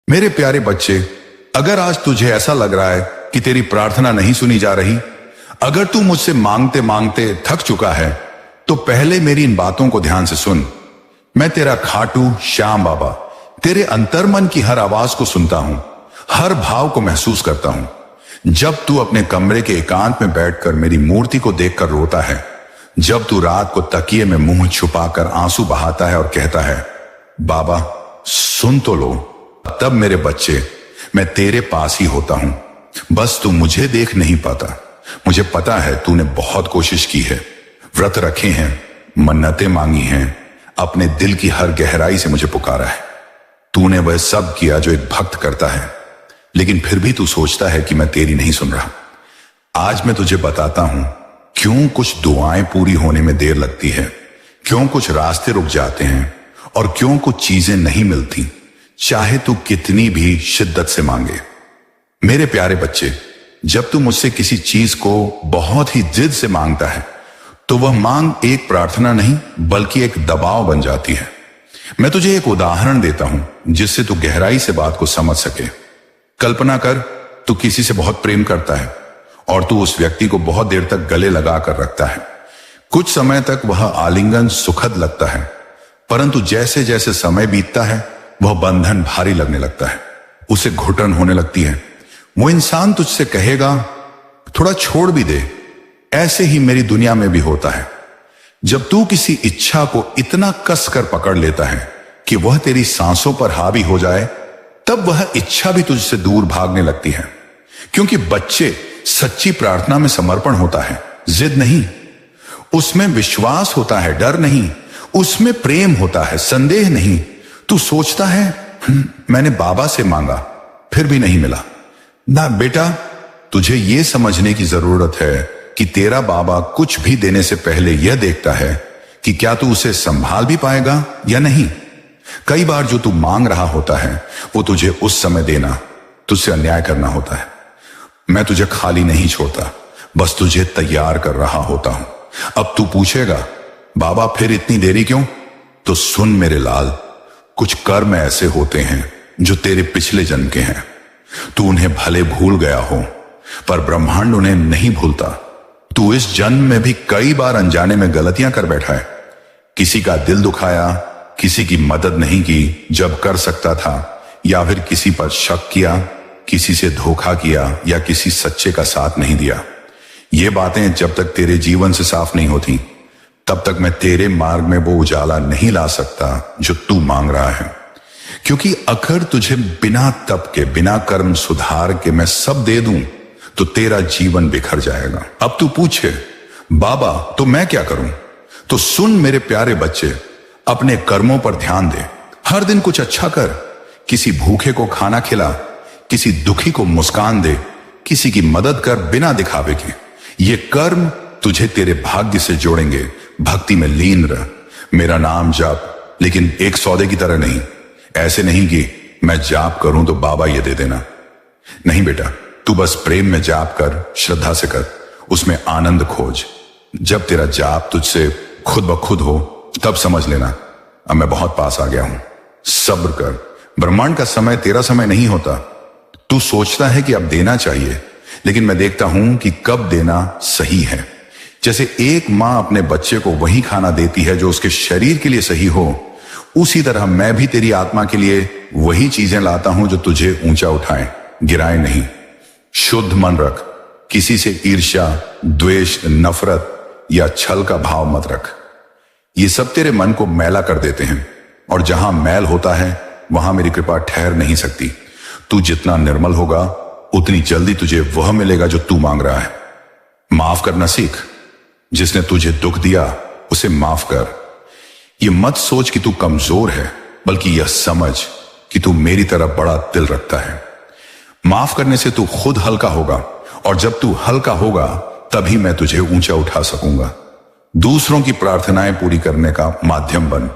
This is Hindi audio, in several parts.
मेरे प्यारे बच्चे, अगर आज तुझे ऐसा लग रहा है कि तेरी प्रार्थना नहीं सुनी जा रही, अगर तू मुझसे मांगते मांगते थक चुका है, तो पहले मेरी इन बातों को ध्यान से सुन। मैं तेरा खाटू श्याम बाबा तेरे अंतर्मन की हर आवाज को सुनता हूं, हर भाव को महसूस करता हूं। जब तू अपने कमरे के एकांत में बैठकर मेरी मूर्ति को देखकर रोता है, जब तू रात को तकिए में मुंह छुपाकर आंसू बहाता है और कहता है, बाबा सुन तो लो, तब मेरे बच्चे मैं तेरे पास ही होता हूं। बस तू मुझे देख नहीं पाता। मुझे पता है तूने बहुत कोशिश की है, व्रत रखे हैं, मन्नतें मांगी हैं, अपने दिल की हर गहराई से मुझे पुकारा है। तूने वह सब किया जो एक भक्त करता है, लेकिन फिर भी तू सोचता है कि मैं तेरी नहीं सुन रहा। आज मैं तुझे बताता हूं क्यों कुछ दुआएं पूरी होने में देर लगती है, क्यों कुछ रास्ते रुक जाते हैं और क्यों कुछ चीजें नहीं मिलती, चाहे तू कितनी भी शिद्दत से मांगे। मेरे प्यारे बच्चे, जब तू मुझसे किसी चीज को बहुत ही जिद से मांगता है, तो वह मांग एक प्रार्थना नहीं बल्कि एक दबाव बन जाती है। मैं तुझे एक उदाहरण देता हूं जिससे तू गहराई से बात को समझ सके। कल्पना कर, तू किसी से बहुत प्रेम करता है और तू उस व्यक्ति को बहुत देर तक गले लगा कर रखता है। कुछ समय तक वह आलिंगन सुखद लगता है, परंतु जैसे जैसे समय बीतता है वह बंधन भारी लगने लगता है, उसे घुटन होने लगती है। वो इंसान तुझसे कहेगा, थोड़ा छोड़ भी दे। ऐसे ही मेरी दुनिया में भी होता है। जब तू किसी इच्छा को इतना कस कर पकड़ लेता है कि वह तेरी सांसों पर हावी हो जाए, तब वह इच्छा भी तुझसे दूर भागने लगती है। क्योंकि बच्चे, सच्ची प्रार्थना में समर्पण होता है, जिद नहीं। उसमें विश्वास होता है, डर नहीं। उसमें प्रेम होता है, संदेह नहीं। तू सोचता है मैंने बाबा से मांगा फिर भी नहीं मिला। ना बेटा, तुझे यह समझने की जरूरत है कि तेरा बाबा कुछ भी देने से पहले यह देखता है कि क्या तू उसे संभाल भी पाएगा या नहीं। कई बार जो तू मांग रहा होता है वो तुझे उस समय देना तुझसे अन्याय करना होता है। मैं तुझे खाली नहीं छोड़ता, बस तुझे तैयार कर रहा होता हूं। अब तू पूछेगा, बाबा फिर इतनी देरी क्यों? तो सुन मेरे लाल, कुछ कर्म ऐसे होते हैं जो तेरे पिछले जन्म के हैं। तू उन्हें भले भूल गया हो, पर ब्रह्मांड उन्हें नहीं भूलता। तू इस जन्म में भी कई बार अनजाने में गलतियां कर बैठा है। किसी का दिल दुखाया, किसी की मदद नहीं की जब कर सकता था, या फिर किसी पर शक किया, किसी से धोखा किया, या किसी सच्चे का साथ नहीं दिया। ये बातें जब तक तेरे जीवन से साफ नहीं होती, तब तक मैं तेरे मार्ग में वो उजाला नहीं ला सकता जो तू मांग रहा है। क्योंकि अगर तुझे बिना तप के, बिना कर्म सुधार के मैं सब दे दूं, तो तेरा जीवन बिखर जाएगा। अब तू पूछे, बाबा तो मैं क्या करूं? तो सुन मेरे प्यारे बच्चे, अपने कर्मों पर ध्यान दे। हर दिन कुछ अच्छा कर। किसी भूखे को खाना खिला, किसी दुखी को मुस्कान दे, किसी की मदद कर बिना दिखावे के। ये कर्म तुझे तेरे भाग्य से जोड़ेंगे। भक्ति में लीन रह, मेरा नाम जाप, लेकिन एक सौदे की तरह नहीं। ऐसे नहीं कि मैं जाप करूं तो बाबा ये दे देना। नहीं बेटा, तू बस प्रेम में जाप कर, श्रद्धा से कर, उसमें आनंद खोज। जब तेरा जाप तुझसे खुद ब खुद हो, तब समझ लेना अब मैं बहुत पास आ गया हूं। सब्र कर, ब्रह्मांड का समय तेरा समय नहीं होता। तू सोचता है कि अब देना चाहिए, लेकिन मैं देखता हूं कि कब देना सही है। जैसे एक मां अपने बच्चे को वही खाना देती है जो उसके शरीर के लिए सही हो, उसी तरह मैं भी तेरी आत्मा के लिए वही चीजें लाता हूं जो तुझे ऊंचा उठाए, गिराए नहीं। शुद्ध मन रख, किसी से ईर्ष्या, द्वेष, नफरत या छल का भाव मत रख। ये सब तेरे मन को मैला कर देते हैं, और जहां मैल होता है वहां मेरी कृपा ठहर नहीं सकती। तू जितना निर्मल होगा, उतनी जल्दी तुझे वह मिलेगा जो तू मांग रहा है। माफ करना सीख। जिसने तुझे दुख दिया उसे माफ कर। ये मत सोच कि तू कमजोर है, बल्कि यह समझ कि तू मेरी तरह बड़ा दिल रखता है। माफ करने से तू खुद हल्का होगा, और जब तू हल्का होगा तभी मैं तुझे ऊंचा उठा सकूंगा। दूसरों की प्रार्थनाएं पूरी करने का माध्यम बन,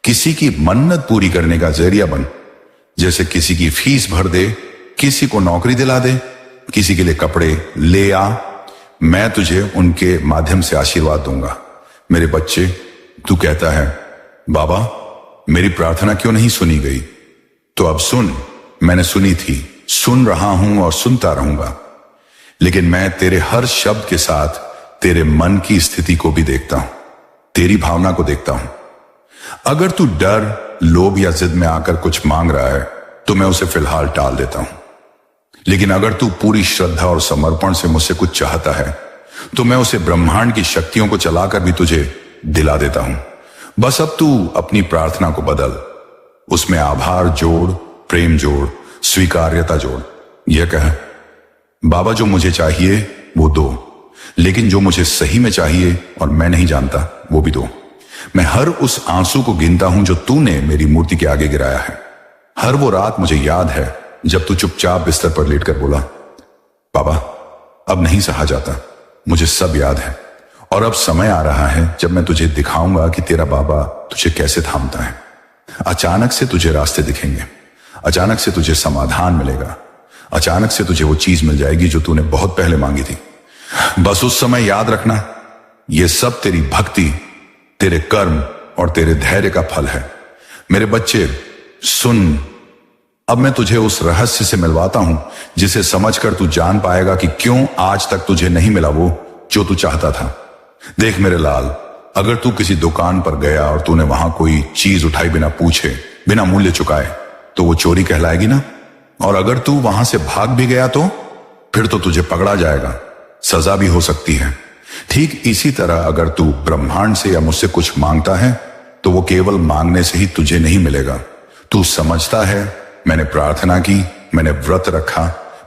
किसी की मन्नत पूरी करने का जरिया बन। जैसे किसी की फीस भर दे, किसी को नौकरी दिला दे, किसी के लिए कपड़े ले आ। मैं तुझे उनके माध्यम से आशीर्वाद दूंगा। मेरे बच्चे, तू कहता है, बाबा मेरी प्रार्थना क्यों नहीं सुनी गई? तो अब सुन, मैंने सुनी थी, सुन रहा हूं और सुनता रहूंगा। लेकिन मैं तेरे हर शब्द के साथ तेरे मन की स्थिति को भी देखता हूं, तेरी भावना को देखता हूं। अगर तू डर, लोभ या जिद में आकर कुछ मांग रहा है तो मैं उसे फिलहाल टाल देता हूं। लेकिन अगर तू पूरी श्रद्धा और समर्पण से मुझसे कुछ चाहता है तो मैं उसे ब्रह्मांड की शक्तियों को चलाकर भी तुझे दिला देता हूं। बस अब तू अपनी प्रार्थना को बदल, उसमें आभार जोड़, प्रेम जोड़, स्वीकार्यता जोड़। यह कह, बाबा जो मुझे चाहिए वो दो, लेकिन जो मुझे सही में चाहिए और मैं नहीं जानता वो भी दो। मैं हर उस आंसू को गिनता हूं जो तूने मेरी मूर्ति के आगे गिराया है। हर वो रात मुझे याद है जब तू चुपचाप बिस्तर पर लेटकर बोला, बाबा अब नहीं सहा जाता, मुझे सब याद है और अब समय आ रहा है जब मैं तुझे दिखाऊंगा कि तेरा बाबा तुझे कैसे थामता है। अचानक से तुझे रास्ते दिखेंगे, अचानक से तुझे समाधान मिलेगा, अचानक से तुझे वो चीज मिल जाएगी जो तूने बहुत पहले मांगी थी। बस उस समय याद रखना, ये सब तेरी भक्ति, तेरे कर्म और तेरे धैर्य का फल है। मेरे बच्चे सुन, अब मैं तुझे उस रहस्य से मिलवाता हूं जिसे समझकर तू जान पाएगा कि क्यों आज तक तुझे नहीं मिला वो जो तू चाहता था। देख मेरे लाल, अगर तू किसी दुकान पर गया और तूने वहां कोई चीज उठाई बिना पूछे, बिना मूल्य चुकाए, तो वो चोरी कहलाएगी ना। और अगर तू वहां से भाग भी गया तो फिर तो तुझे पकड़ा जाएगा, सजा भी हो सकती है। ठीक इसी तरह अगर तू ब्रह्मांड से या मुझसे कुछ मांगता है तो वो केवल मांगने से ही तुझे नहीं मिलेगा। तू समझता है, मैंने प्रार्थना की, मैंने व्रत रखा,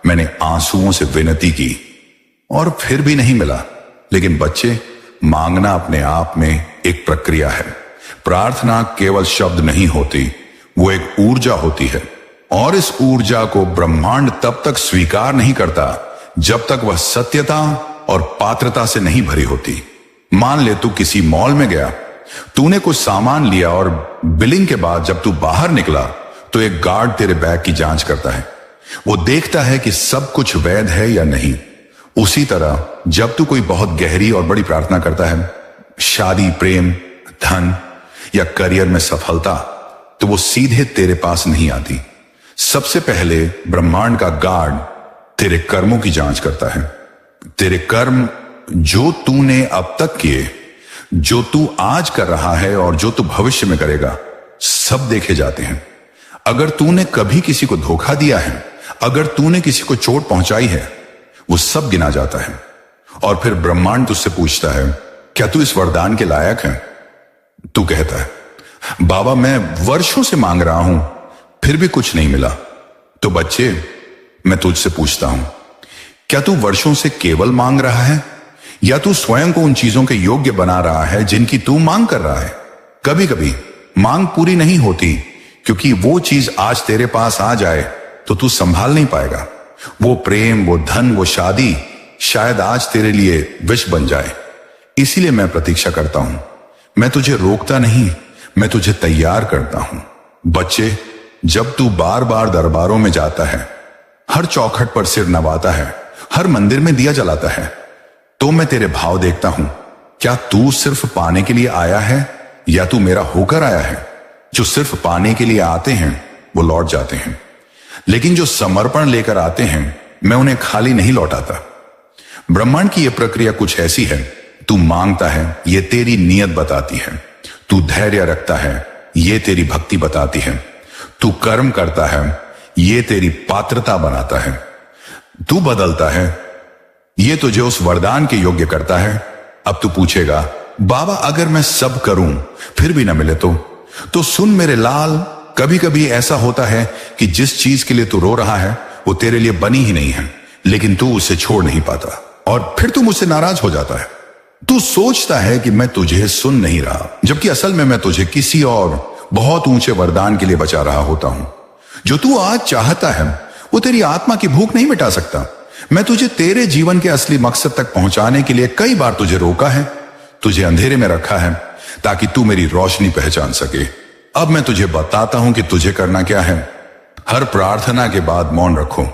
मैंने आंसुओं से विनती की और फिर भी नहीं मिला। लेकिन बच्चे, मांगना अपने आप में एक प्रक्रिया है। प्रार्थना केवल शब्द नहीं होती, वो एक ऊर्जा होती है और इस ऊर्जा को ब्रह्मांड तब तक स्वीकार नहीं करता जब तक वह सत्यता और पात्रता से नहीं भरी होती। मान ले तू किसी मॉल में गया, तूने कुछ सामान लिया और बिलिंग के बाद जब तू बाहर निकला तो एक गार्ड तेरे बैग की जांच करता है। वो देखता है कि सब कुछ वैध है या नहीं। उसी तरह जब तू कोई बहुत गहरी और बड़ी प्रार्थना करता है, शादी, प्रेम, धन या करियर में सफलता, तो वो सीधे तेरे पास नहीं आती। सबसे पहले ब्रह्मांड का गार्ड तेरे कर्मों की जांच करता है। तेरे कर्म जो तूने अब तक किए, जो तू आज कर रहा है और जो तू भविष्य में करेगा, सब देखे जाते हैं। अगर तूने कभी किसी को धोखा दिया है, अगर तूने किसी को चोट पहुंचाई है, वो सब गिना जाता है। और फिर ब्रह्मांड तुझसे पूछता है, क्या तू इस वरदान के लायक है? तू कहता है, बाबा मैं वर्षों से मांग रहा हूं फिर भी कुछ नहीं मिला। तो बच्चे, मैं तुझसे पूछता हूं, क्या तू वर्षों से केवल मांग रहा है या तू स्वयं को उन चीजों के योग्य बना रहा है जिनकी तू मांग कर रहा है? कभी कभी मांग पूरी नहीं होती क्योंकि वो चीज आज तेरे पास आ जाए तो तू संभाल नहीं पाएगा। वो प्रेम, वो धन, वो शादी शायद आज तेरे लिए विष बन जाए। इसीलिए मैं प्रतीक्षा करता हूं। मैं तुझे रोकता नहीं, मैं तुझे तैयार करता हूं। बच्चे, जब तू बार बार दरबारों में जाता है, हर चौखट पर सिर नवाता है, हर मंदिर में दिया जलाता है, तो मैं तेरे भाव देखता हूं। क्या तू सिर्फ पाने के लिए आया है या तू मेरा होकर आया है? जो सिर्फ पाने के लिए आते हैं वो लौट जाते हैं, लेकिन जो समर्पण लेकर आते हैं मैं उन्हें खाली नहीं लौटाता। ब्रह्मांड की यह प्रक्रिया कुछ ऐसी है, तू मांगता है ये तेरी नियत बताती है, तू धैर्य रखता है ये तेरी भक्ति बताती है, तू कर्म करता है ये तेरी पात्रता बनाता है, तू बदलता है ये तुझे उस वरदान के योग्य करता है। अब तू पूछेगा, बाबा अगर मैं सब करूं फिर भी ना मिले तो सुन मेरे लाल, कभी कभी ऐसा होता है कि जिस चीज के लिए तू रो रहा है वो तेरे लिए बनी ही नहीं है, लेकिन तू उसे छोड़ नहीं पाता और फिर तू मुझसे नाराज हो जाता है। तू सोचता है कि मैं तुझे सुन नहीं रहा, जबकि असल में मैं तुझे किसी और बहुत ऊंचे वरदान के लिए बचा रहा होता हूं। जो तू आज चाहता है वो तेरी आत्मा की भूख नहीं मिटा सकता। मैं तुझे तेरे जीवन के असली मकसद तक पहुंचाने के लिए कई बार तुझे रोका है, तुझे अंधेरे में रखा है ताकि तू मेरी रोशनी पहचान सके। अब मैं तुझे बताता हूं कि तुझे करना क्या है। हर प्रार्थना के बाद मौन रखो।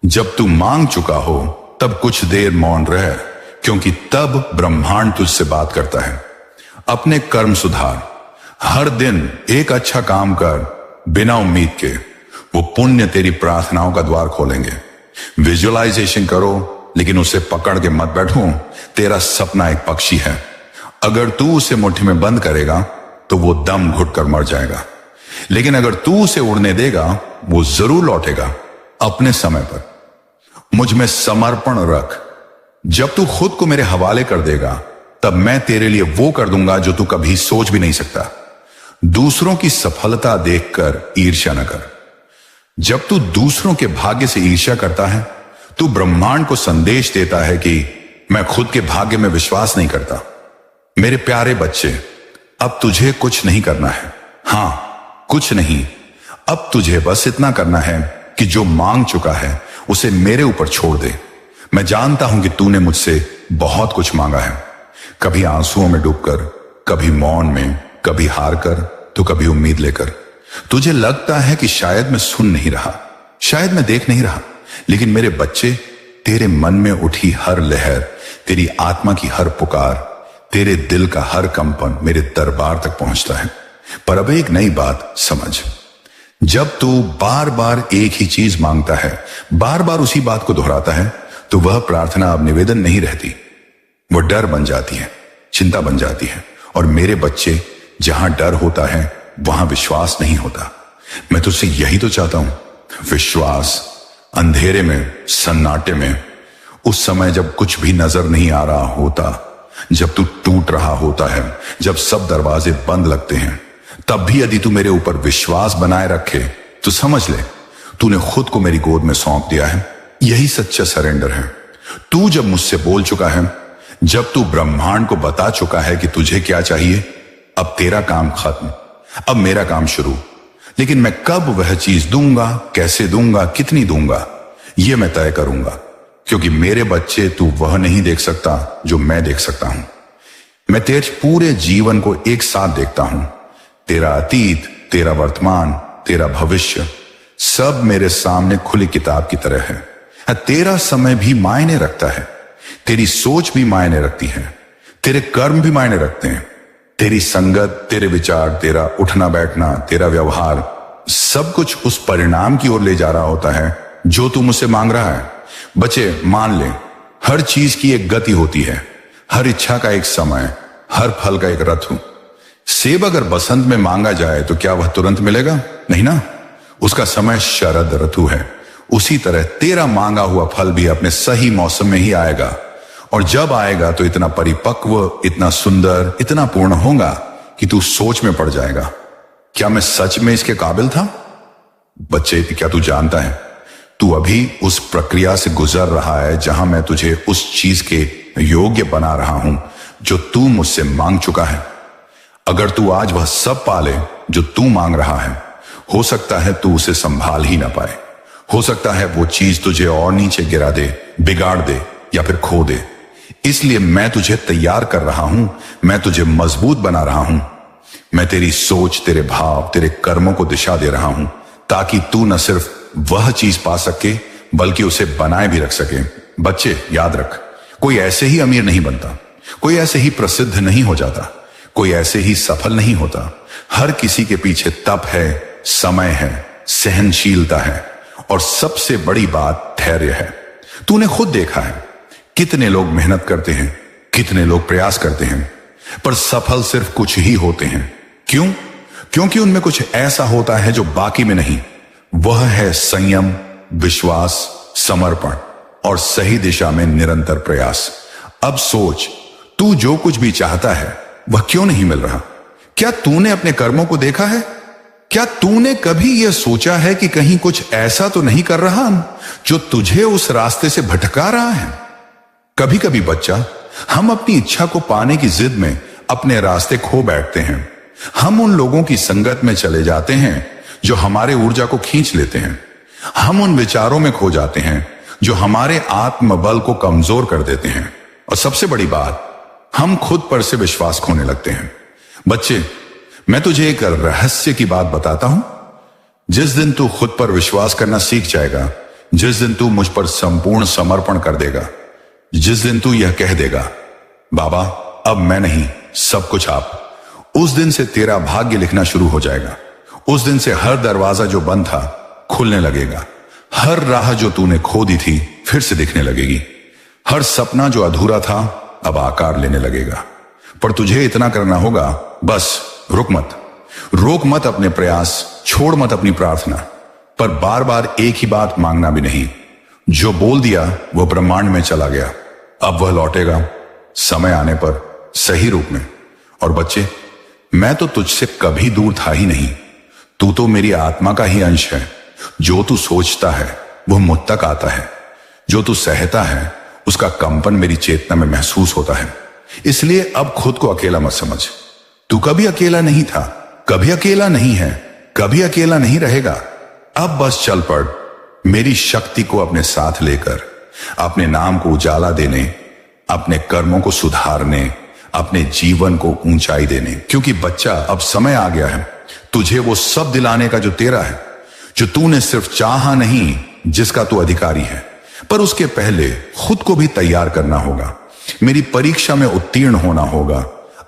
जब तू मांग चुका हो तब कुछ देर मौन रह, क्योंकि तब ब्रह्मांड तुझसे बात करता है। अपने कर्म सुधार, हर दिन एक अच्छा काम कर बिना उम्मीद के। वो पुण्य तेरी प्रार्थनाओं का द्वार खोलेंगे। विजुअलाइजेशन करो, लेकिन उसे पकड़ के मत बैठो। तेरा सपना एक पक्षी है, अगर तू उसे मुट्ठी में बंद करेगा तो वो दम घुट कर मर जाएगा, लेकिन अगर तू उसे उड़ने देगा वो जरूर लौटेगा अपने समय पर। मुझ में समर्पण रख। जब तू खुद को मेरे हवाले कर देगा तब मैं तेरे लिए वो कर दूंगा जो तू कभी सोच भी नहीं सकता। दूसरों की सफलता देखकर ईर्ष्या न कर। जब तू दूसरों के भाग्य से ईर्ष्या करता है तू ब्रह्मांड को संदेश देता है कि मैं खुद के भाग्य में विश्वास नहीं करता। मेरे प्यारे बच्चे, अब तुझे कुछ नहीं करना है। हां, कुछ नहीं। अब तुझे बस इतना करना है कि जो मांग चुका है उसे मेरे ऊपर छोड़ दे। मैं जानता हूं कि तूने मुझसे बहुत कुछ मांगा है, कभी आंसुओं में डूबकर, कभी मौन में, कभी हार कर तो कभी उम्मीद लेकर। तुझे लगता है कि शायद मैं सुन नहीं रहा, शायद मैं देख नहीं रहा, लेकिन मेरे बच्चे, तेरे मन में उठी हर लहर, तेरी आत्मा की हर पुकार, तेरे दिल का हर कंपन मेरे दरबार तक पहुंचता है। पर अब एक नई बात समझ। जब तू बार बार एक ही चीज मांगता है, बार बार उसी बात को दोहराता है, तो वह प्रार्थना अब निवेदन नहीं रहती, वो डर बन जाती है, चिंता बन जाती है। और मेरे बच्चे, जहां डर होता है वहां विश्वास नहीं होता। मैं तुझसे यही तो चाहता हूं, विश्वास। अंधेरे में, सन्नाटे में, उस समय जब कुछ भी नजर नहीं आ रहा होता, जब तू टूट रहा होता है, जब सब दरवाजे बंद लगते हैं, तब भी यदि तू मेरे ऊपर विश्वास बनाए रखे तो समझ ले तूने खुद को मेरी गोद में सौंप दिया है। यही सच्चा सरेंडर है। तू जब मुझसे बोल चुका है, जब तू ब्रह्मांड को बता चुका है कि तुझे क्या चाहिए, अब तेरा काम खत्म, अब मेरा काम शुरू। लेकिन मैं कब वह चीज दूंगा, कैसे दूंगा, कितनी दूंगा, यह मैं तय करूंगा, क्योंकि मेरे बच्चे, तू वह नहीं देख सकता जो मैं देख सकता हूं। मैं तेरे पूरे जीवन को एक साथ देखता हूं। तेरा अतीत, तेरा वर्तमान, तेरा भविष्य, सब मेरे सामने खुली किताब की तरह है। तेरा समय भी मायने रखता है, तेरी सोच भी मायने रखती है, तेरे कर्म भी मायने रखते हैं, तेरी संगत, तेरे विचार, तेरा उठना बैठना, तेरा व्यवहार, सब कुछ उस परिणाम की ओर ले जा रहा होता है जो तू मुझसे मांग रहा है। बच्चे, मान ले, हर चीज की एक गति होती है, हर इच्छा का एक समय, हर फल का एक ऋतु। सेब अगर बसंत में मांगा जाए तो क्या वह तुरंत मिलेगा? नहीं ना, उसका समय शरद ऋतु है। उसी तरह तेरा मांगा हुआ फल भी अपने सही मौसम में ही आएगा, और जब आएगा तो इतना परिपक्व, इतना सुंदर, इतना पूर्ण होगा कि तू सोच में पड़ जाएगा, क्या मैं सच में इसके काबिल था? बच्चे, क्या तू जानता है, तू अभी उस प्रक्रिया से गुजर रहा है जहां मैं तुझे उस चीज के योग्य बना रहा हूं जो तू मुझसे मांग चुका है। अगर तू आज वह सब पाले जो तू मांग रहा है, हो सकता है तू उसे संभाल ही ना पाए। हो सकता है वो चीज तुझे और नीचे गिरा दे, बिगाड़ दे या फिर खो दे। इसलिए मैं तुझे तैयार कर रहा हूं, मैं तुझे मजबूत बना रहा हूं। मैं तेरी सोच, तेरे भाव, तेरे कर्मों को दिशा दे रहा हूं, ताकि तू न सिर्फ वह चीज पा सके बल्कि उसे बनाए भी रख सके। बच्चे, याद रख, कोई ऐसे ही अमीर नहीं बनता, कोई ऐसे ही प्रसिद्ध नहीं हो जाता, कोई ऐसे ही सफल नहीं होता। हर किसी के पीछे तप है, समय है, सहनशीलता है, और सबसे बड़ी बात धैर्य है। तूने खुद देखा है कितने लोग मेहनत करते हैं, कितने लोग प्रयास करते हैं, पर सफल सिर्फ कुछ ही होते हैं। क्यों? क्योंकि उनमें कुछ ऐसा होता है जो बाकी में नहीं। वह है संयम, विश्वास, समर्पण और सही दिशा में निरंतर प्रयास। अब सोच, तू जो कुछ भी चाहता है वह क्यों नहीं मिल रहा? क्या तूने अपने कर्मों को देखा है? क्या तूने कभी यह सोचा है कि कहीं कुछ ऐसा तो नहीं कर रहा जो तुझे उस रास्ते से भटका रहा है? कभी कभी बच्चा, हम अपनी इच्छा को पाने की जिद में अपने रास्ते खो बैठते हैं। हम उन लोगों की संगत में चले जाते हैं जो हमारे ऊर्जा को खींच लेते हैं। हम उन विचारों में खो जाते हैं जो हमारे आत्मबल को कमजोर कर देते हैं। और सबसे बड़ी बात, हम खुद पर से विश्वास खोने लगते हैं। बच्चे, मैं तुझे एक रहस्य की बात बताता हूं। जिस दिन तू खुद पर विश्वास करना सीख जाएगा, जिस दिन तू मुझ पर संपूर्ण समर्पण कर देगा, जिस दिन तू यह कह देगा, बाबा अब मैं नहीं, सब कुछ आप, उस दिन से तेरा भाग्य लिखना शुरू हो जाएगा। उस दिन से हर दरवाजा जो बंद था खुलने लगेगा। हर राह जो तूने खो दी थी फिर से दिखने लगेगी। हर सपना जो अधूरा था अब आकार लेने लगेगा। पर तुझे इतना करना होगा, बस रुक मत, रोक मत अपने प्रयास, छोड़ मत अपनी प्रार्थना, पर बार बार एक ही बात मांगना भी नहीं। जो बोल दिया वो ब्रह्मांड में चला गया, अब वह लौटेगा समय आने पर सही रूप में। और बच्चे, मैं तो तुझसे कभी दूर था ही नहीं। तू तो मेरी आत्मा का ही अंश है। जो तू सोचता है वो मुझ तक आता है। जो तू सहता है उसका कंपन मेरी चेतना में महसूस होता है। इसलिए अब खुद को अकेला मत समझ। तू कभी अकेला नहीं था, कभी अकेला नहीं है, कभी अकेला नहीं रहेगा। अब बस चल पड़, मेरी शक्ति को अपने साथ लेकर, अपने नाम को उजाला देने, अपने कर्मों को सुधारने, अपने जीवन को ऊंचाई देने। क्योंकि बच्चा, अब समय आ गया है तुझे वो सब दिलाने का जो तेरा है, जो तूने सिर्फ चाहा नहीं, जिसका तू अधिकारी है। पर उसके पहले खुद को भी तैयार करना होगा। मेरी परीक्षा में उत्तीर्ण होना होगा।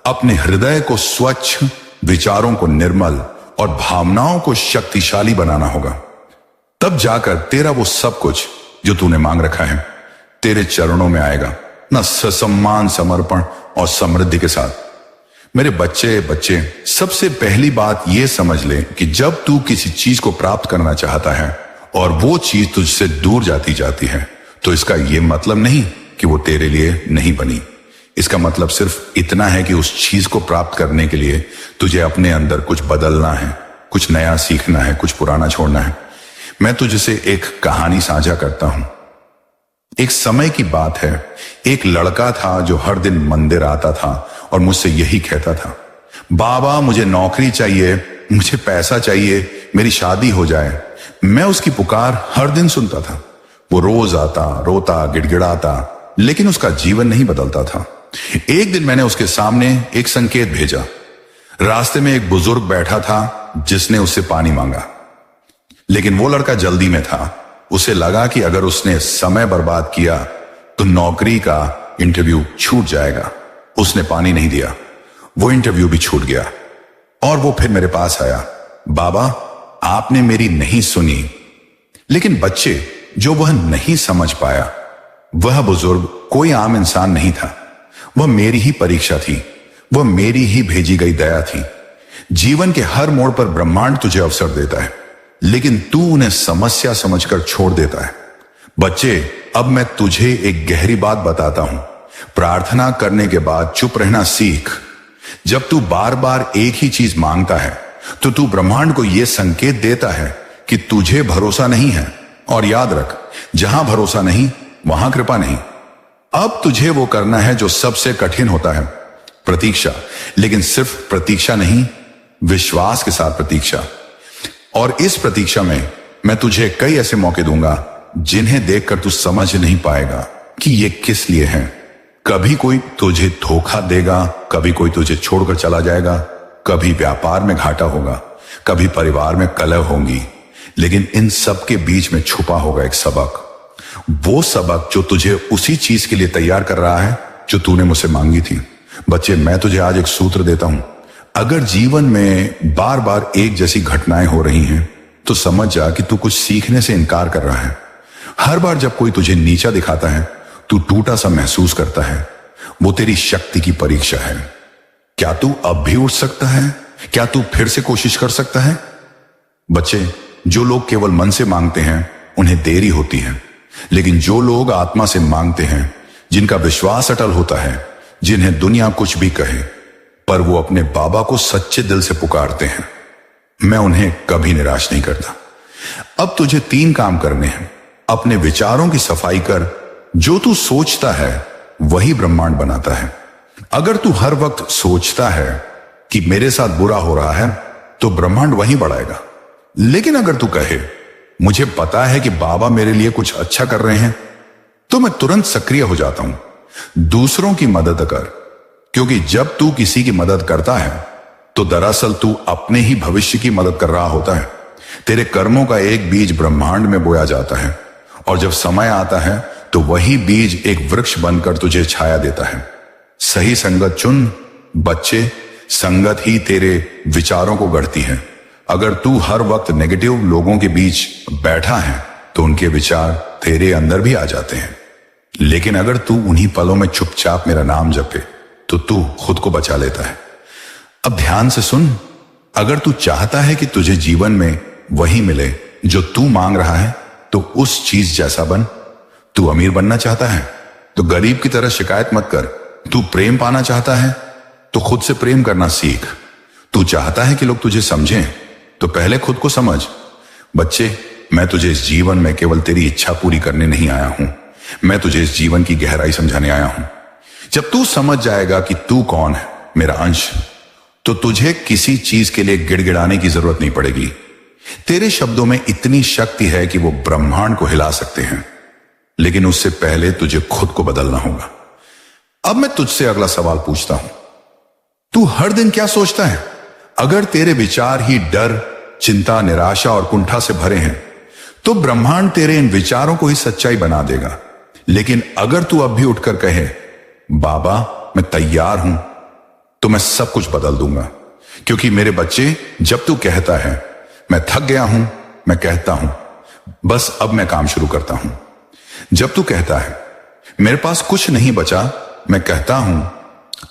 अपने हृदय को स्वच्छ, विचारों को निर्मल और भावनाओं को शक्तिशाली बनाना होगा। तब जाकर तेरा वो सब कुछ जो तूने मांग रखा है तेरे चरणों में आएगा, ना ससम्मान, समर्पण और समृद्धि के साथ। मेरे बच्चे, सबसे पहली बात यह समझ ले कि जब तू किसी चीज को प्राप्त करना चाहता है और वो चीज तुझसे दूर जाती है, तो इसका यह मतलब नहीं कि वो तेरे लिए नहीं बनी। इसका मतलब सिर्फ इतना है कि उस चीज को प्राप्त करने के लिए तुझे अपने अंदर कुछ बदलना है, कुछ नया सीखना है, कुछ पुराना छोड़ना है। मैं तुझसे एक कहानी साझा करता हूं। एक समय की बात है, एक लड़का था जो हर दिन मंदिर आता था और मुझसे यही कहता था, बाबा मुझे नौकरी चाहिए, मुझे पैसा चाहिए, मेरी शादी हो जाए। मैं उसकी पुकार हर दिन सुनता था। वो रोज आता, रोता, गिड़गिड़ाता, लेकिन उसका जीवन नहीं बदलता था। एक दिन मैंने उसके सामने एक संकेत भेजा। रास्ते में एक बुजुर्ग बैठा था जिसने उससे पानी मांगा, लेकिन वो लड़का जल्दी में था। उसे लगा कि अगर उसने समय बर्बाद किया तो नौकरी का इंटरव्यू छूट जाएगा। उसने पानी नहीं दिया, वो इंटरव्यू भी छूट गया। और वो फिर मेरे पास आया, बाबा आपने मेरी नहीं सुनी। लेकिन बच्चे, जो वह नहीं समझ पाया, वह बुजुर्ग कोई आम इंसान नहीं था। वह मेरी ही परीक्षा थी, वह मेरी ही भेजी गई दया थी। जीवन के हर मोड़ पर ब्रह्मांड तुझे अवसर देता है, लेकिन तू उन्हें समस्या समझकर छोड़ देता है। बच्चे, अब मैं तुझे एक गहरी बात बताता हूं। प्रार्थना करने के बाद चुप रहना सीख। जब तू बार बार एक ही चीज मांगता है तो तू ब्रह्मांड को यह संकेत देता है कि तुझे भरोसा नहीं है। और याद रख, जहां भरोसा नहीं वहां कृपा नहीं। अब तुझे वो करना है जो सबसे कठिन होता है, प्रतीक्षा। लेकिन सिर्फ प्रतीक्षा नहीं, विश्वास के साथ प्रतीक्षा। और इस प्रतीक्षा में मैं तुझे कई ऐसे मौके दूंगा जिन्हें देखकर तू समझ नहीं पाएगा कि ये किस लिए है। कभी कोई तुझे धोखा देगा, कभी कोई तुझे छोड़कर चला जाएगा, कभी व्यापार में घाटा होगा, कभी परिवार में कलह होंगी, लेकिन इन सब के बीच में छुपा होगा एक सबक। वो सबक जो तुझे उसी चीज के लिए तैयार कर रहा है जो तूने मुझसे मांगी थी। बच्चे, मैं तुझे आज एक सूत्र देता हूं। अगर जीवन में बार बार एक जैसी घटनाएं हो रही हैं तो समझ जा कि तू कुछ सीखने से इनकार कर रहा है। हर बार जब कोई तुझे नीचा दिखाता है, तू टूटा सा महसूस करता है, वो तेरी शक्ति की परीक्षा है। क्या तू अब भी उठ सकता है? क्या तू फिर से कोशिश कर सकता है? बच्चे, जो लोग केवल मन से मांगते हैं उन्हें देरी होती है, लेकिन जो लोग आत्मा से मांगते हैं, जिनका विश्वास अटल होता है, जिन्हें दुनिया कुछ भी कहे पर वो अपने बाबा को सच्चे दिल से पुकारते हैं, मैं उन्हें कभी निराश नहीं करता। अब तुझे 3 काम करने हैं। अपने विचारों की सफाई कर। जो तू सोचता है वही ब्रह्मांड बनाता है। अगर तू हर वक्त सोचता है कि मेरे साथ बुरा हो रहा है तो ब्रह्मांड वही बढ़ाएगा। लेकिन अगर तू कहे मुझे पता है कि बाबा मेरे लिए कुछ अच्छा कर रहे हैं, तो मैं तुरंत सक्रिय हो जाता हूं। दूसरों की मदद कर, क्योंकि जब तू किसी की मदद करता है तो दरअसल तू अपने ही भविष्य की मदद कर रहा होता है। तेरे कर्मों का एक बीज ब्रह्मांड में बोया जाता है और जब समय आता है तो वही बीज एक वृक्ष बनकर तुझे छाया देता है। सही संगत चुन। बच्चे, संगत ही तेरे विचारों को गढ़ती है। अगर तू हर वक्त नेगेटिव लोगों के बीच बैठा है तो उनके विचार तेरे अंदर भी आ जाते हैं। लेकिन अगर तू उन्हीं पलों में चुपचाप मेरा नाम जपे तो तू खुद को बचा लेता है। अब ध्यान से सुन, अगर तू चाहता है कि तुझे जीवन में वही मिले जो तू मांग रहा है तो उस चीज जैसा बन। तू अमीर बनना चाहता है तो गरीब की तरह शिकायत मत कर। तू प्रेम पाना चाहता है तो खुद से प्रेम करना सीख। तू चाहता है कि लोग तुझे समझें तो पहले खुद को समझ। बच्चे, मैं तुझे इस जीवन में केवल तेरी इच्छा पूरी करने नहीं आया हूं, मैं तुझे इस जीवन की गहराई समझाने आया हूं। जब तू समझ जाएगा कि तू कौन है, मेरा अंश, तो तुझे किसी चीज के लिए गिड़गिड़ाने की जरूरत नहीं पड़ेगी। तेरे शब्दों में इतनी शक्ति है कि वो ब्रह्मांड को हिला सकते हैं, लेकिन उससे पहले तुझे खुद को बदलना होगा। अब मैं तुझसे अगला सवाल पूछता हूं, तू हर दिन क्या सोचता है? अगर तेरे विचार ही डर, चिंता, निराशा और कुंठा से भरे हैं तो ब्रह्मांड तेरे इन विचारों को ही सच्चाई बना देगा। लेकिन अगर तू अब भी उठकर कहे, बाबा मैं तैयार हूं, तो मैं सब कुछ बदल दूंगा। क्योंकि मेरे बच्चे, जब तू कहता है मैं थक गया हूं, मैं कहता हूं बस अब मैं काम शुरू करता हूं। जब तू कहता है मेरे पास कुछ नहीं बचा, मैं कहता हूं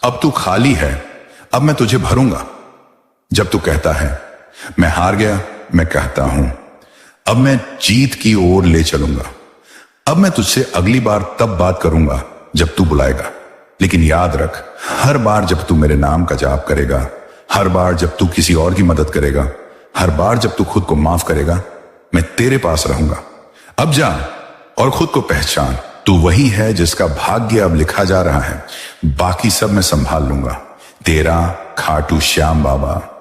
अब तू खाली है, अब मैं तुझे भरूंगा। जब तू कहता है मैं हार गया, मैं कहता हूं अब मैं जीत की ओर ले चलूंगा। अब मैं तुझसे अगली बार तब बात करूंगा जब तू बुलाएगा। लेकिन याद रख, हर बार जब तू मेरे नाम का जाप करेगा, हर बार जब तू किसी और की मदद करेगा, हर बार जब तू खुद को माफ करेगा, मैं तेरे पास रहूंगा। अब जा और खुद को पहचान, तू वही है जिसका भाग्य अब लिखा जा रहा है। बाकी सब मैं संभाल लूंगा। तेरा खाटू श्याम बाबा।